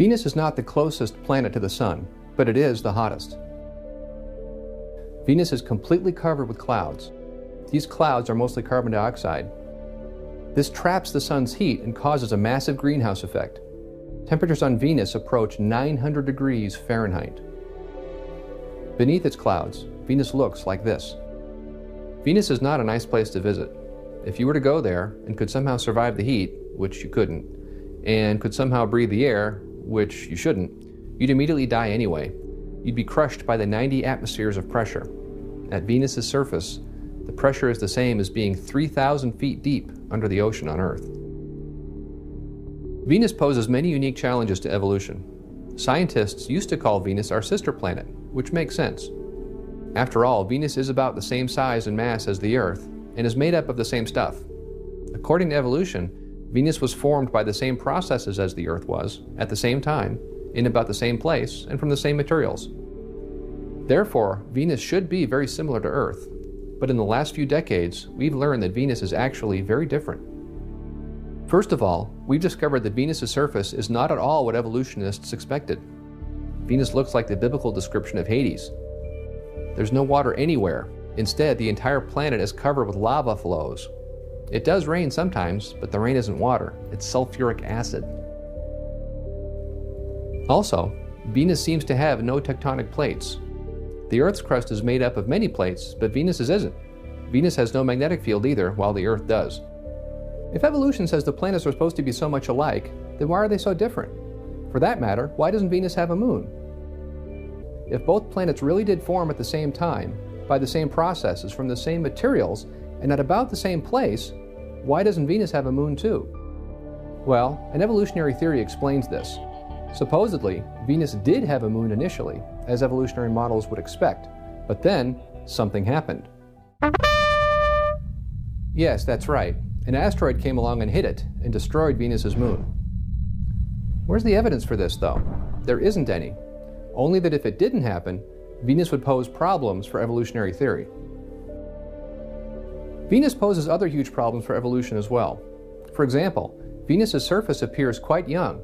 Venus is not the closest planet to the Sun, but it is the hottest. Venus is completely covered with clouds. These clouds are mostly carbon dioxide. This traps the Sun's heat and causes a massive greenhouse effect. Temperatures on Venus approach 900 degrees Fahrenheit. Beneath its clouds, Venus looks like this. Venus is not a nice place to visit. If you were to go there and could somehow survive the heat, which you couldn't, and could somehow breathe the air, which you shouldn't, you'd immediately die anyway. You'd be crushed by the 90 atmospheres of pressure. At Venus's surface, the pressure is the same as being 3,000 feet deep under the ocean on Earth. Venus poses many unique challenges to evolution. Scientists used to call Venus our sister planet, which makes sense. After all, Venus is about the same size and mass as the Earth and is made up of the same stuff. According to evolution, Venus was formed by the same processes as the Earth was, at the same time, in about the same place, and from the same materials. Therefore, Venus should be very similar to Earth, but in the last few decades, we've learned that Venus is actually very different. First of all, we've discovered that Venus's surface is not at all what evolutionists expected. Venus looks like the biblical description of Hades. There's no water anywhere. Instead, the entire planet is covered with lava flows. It does rain sometimes, but the rain isn't water, it's sulfuric acid. Also, Venus seems to have no tectonic plates. The Earth's crust is made up of many plates, but Venus's isn't. Venus has no magnetic field either, while the Earth does. If evolution says the planets are supposed to be so much alike, then why are they so different? For that matter, why doesn't Venus have a moon? If both planets really did form at the same time, by the same processes, from the same materials, and at about the same place, why doesn't Venus have a moon too? Well, an evolutionary theory explains this. Supposedly, Venus did have a moon initially, as evolutionary models would expect, but then something happened. Yes, that's right. An asteroid came along and hit it and destroyed Venus's moon. Where's the evidence for this, though? There isn't any. Only that if it didn't happen, Venus would pose problems for evolutionary theory. Venus poses other huge problems for evolution as well. For example, Venus's surface appears quite young.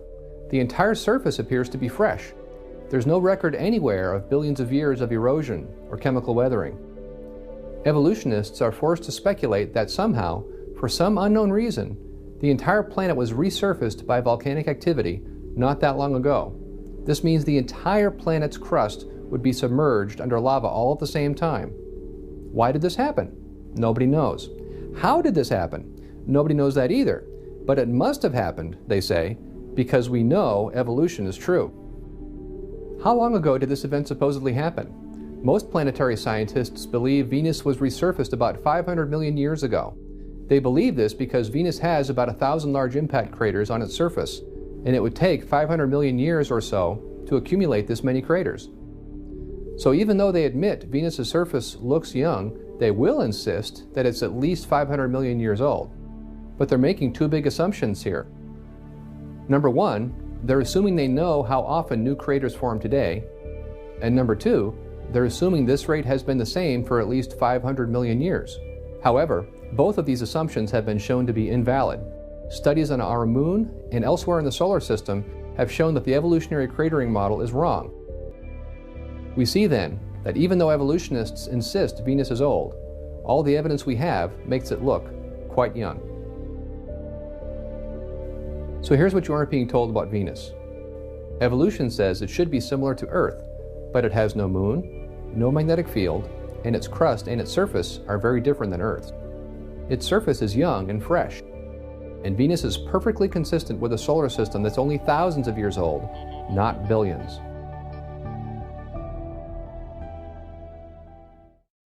The entire surface appears to be fresh. There's no record anywhere of billions of years of erosion or chemical weathering. Evolutionists are forced to speculate that somehow, for some unknown reason, the entire planet was resurfaced by volcanic activity not that long ago. This means the entire planet's crust would be submerged under lava all at the same time. Why did this happen? Nobody knows. How did this happen? Nobody knows that either. But it must have happened, they say, because we know evolution is true. How long ago did this event supposedly happen? Most planetary scientists believe Venus was resurfaced about 500 million years ago. They believe this because Venus has about 1,000 large impact craters on its surface, and it would take 500 million years or so to accumulate this many craters. So even though they admit Venus's surface looks young, they will insist that it's at least 500 million years old. But they're making two big assumptions here. Number one, they're assuming they know how often new craters form today. And number two, they're assuming this rate has been the same for at least 500 million years. However, both of these assumptions have been shown to be invalid. Studies on our moon and elsewhere in the solar system have shown that the evolutionary cratering model is wrong. We see then that even though evolutionists insist Venus is old, all the evidence we have makes it look quite young. So here's what you aren't being told about Venus. Evolution says it should be similar to Earth, but it has no moon, no magnetic field, and its crust and its surface are very different than Earth's. Its surface is young and fresh, and Venus is perfectly consistent with a solar system that's only thousands of years old, not billions.